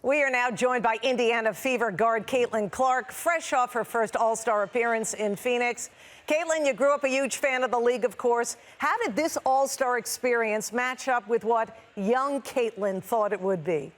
We are now joined by Indiana Fever guard Caitlin Clark, fresh off her first All-Star appearance in Phoenix. Caitlin, you grew up a huge fan of the league, of course. How did this All-Star experience match up with what young Caitlin thought it would be?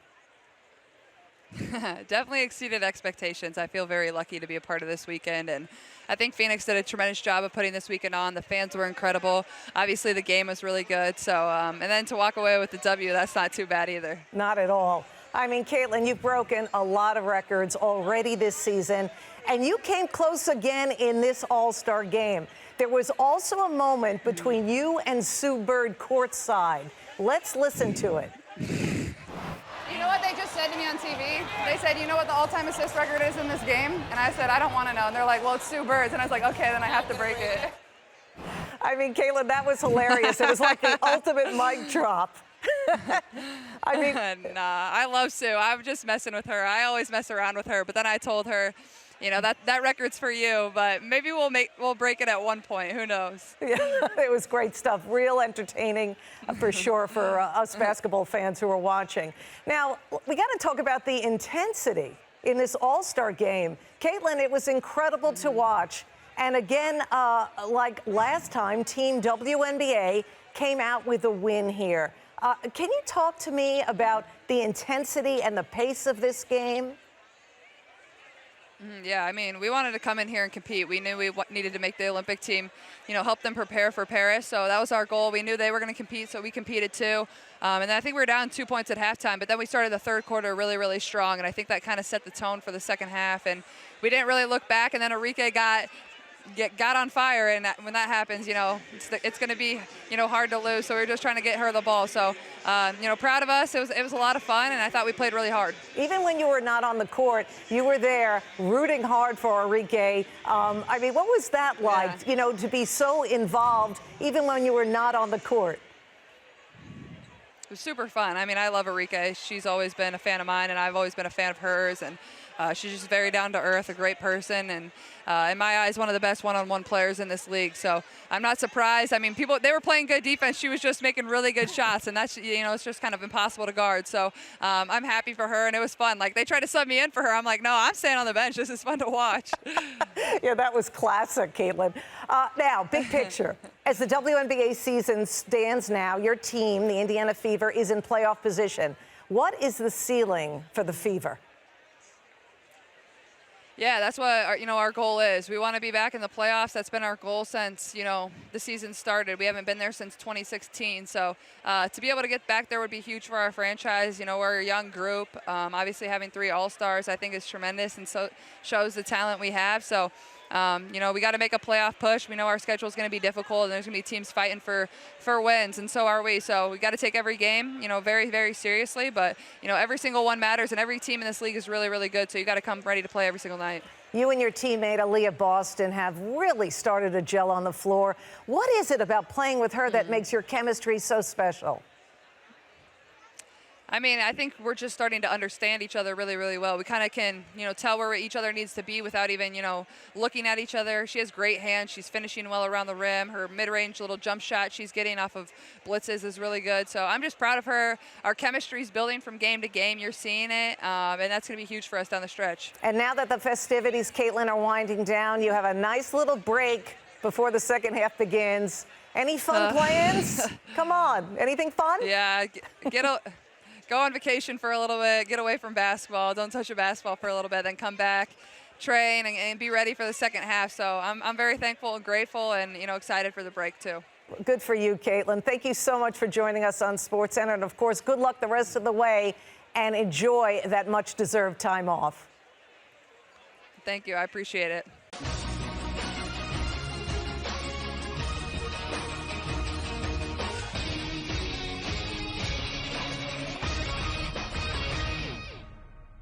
Definitely exceeded expectations. I feel very lucky to be a part of this weekend, and I think Phoenix did a tremendous job of putting this weekend on. The fans were incredible. Obviously, the game was really good. So, and then to walk away with the W, that's not too bad either. Not at all. I mean, Caitlin, you've broken a lot of records already this season, and you came close again in this All-Star game. There was also a moment between you and Sue Bird courtside. Let's listen to it. You know what they just said to me on TV? They said, you know what the all-time assist record is in this game? And I said, I don't want to know. And they're like, well, it's Sue Bird's. And I was like, okay, then I have to break it. I mean, Caitlin, that was hilarious. It was like the ultimate mic drop. I mean, nah, I love Sue. I'm just messing with her. I always mess around with her. But then I told her, you know, that record's for you, but maybe we'll break it at one point. Who knows? Yeah, it was great stuff. Real entertaining for sure for us basketball fans who are watching. Now, we got to talk about the intensity in this All-Star game. Caitlin, it was incredible to watch. And again, like last time, Team WNBA came out with a win here. Can you talk to me about the intensity and the pace of this game? Yeah, I mean, we wanted to come in here and compete. We knew we needed to make the Olympic team, you know, help them prepare for Paris. So that was our goal. We knew they were going to compete, so we competed too. And then I think we were down 2 points at halftime, but then we started the third quarter really, really strong. And I think that kind of set the tone for the second half. And we didn't really look back. And then Enrique got on fire, and when that happens, you know, it's going to be, you know, hard to lose. So we were just trying to get her the ball. So, you know, proud of us. It was a lot of fun, and I thought we played really hard. Even when you were not on the court, you were there rooting hard for Enrique. I mean, what was that like, you know, to be so involved even when you were not on the court? It was super fun. I mean, I love Enrique. She's always been a fan of mine, and I've always been a fan of hers. And she's just very down to earth, a great person, and in my eyes, one of the best one-on-one players in this league. So I'm not surprised. I mean, they were playing good defense. She was just making really good shots, and that's, you know, it's just kind of impossible to guard. So I'm happy for her, and it was fun. Like, they tried to sub me in for her. I'm like, no, I'm staying on the bench. This is fun to watch. Yeah, that was classic, Caitlin. Now, big picture. As the WNBA season stands now, your team, the Indiana Fever, is in playoff position. What is the ceiling for the Fever? Yeah, that's what our goal is. We want to be back in the playoffs. That's been our goal since, you know, the season started. We haven't been there since 2016. So to be able to get back there would be huge for our franchise. You know, we're a young group. Obviously, having 3 All-Stars, I think, is tremendous, and so shows the talent we have. So, you know, we got to make a playoff push. We know our schedule is going to be difficult, and there's going to be teams fighting for wins, and so are we. So we got to take every game, you know, very, very seriously. But, you know, every single one matters, and every team in this league is really, really good. So you got to come ready to play every single night. You and your teammate, Aaliyah Boston, have really started to gel on the floor. What is it about playing with her that makes your chemistry so special? I mean, I think we're just starting to understand each other really, really well. We kind of can, you know, tell where each other needs to be without even, you know, looking at each other. She has great hands. She's finishing well around the rim. Her mid-range little jump shot she's getting off of blitzes is really good. So I'm just proud of her. Our chemistry's building from game to game. You're seeing it, and that's going to be huge for us down the stretch. And now that the festivities, Caitlin, are winding down, you have a nice little break before the second half begins. Any fun plans? Come on. Anything fun? Yeah, go on vacation for a little bit, get away from basketball, don't touch a basketball for a little bit, then come back, train, and be ready for the second half. So I'm very thankful and grateful, and, you know, excited for the break too. Good for you, Caitlin. Thank you so much for joining us on SportsCenter. And, of course, good luck the rest of the way, and enjoy that much-deserved time off. Thank you. I appreciate it.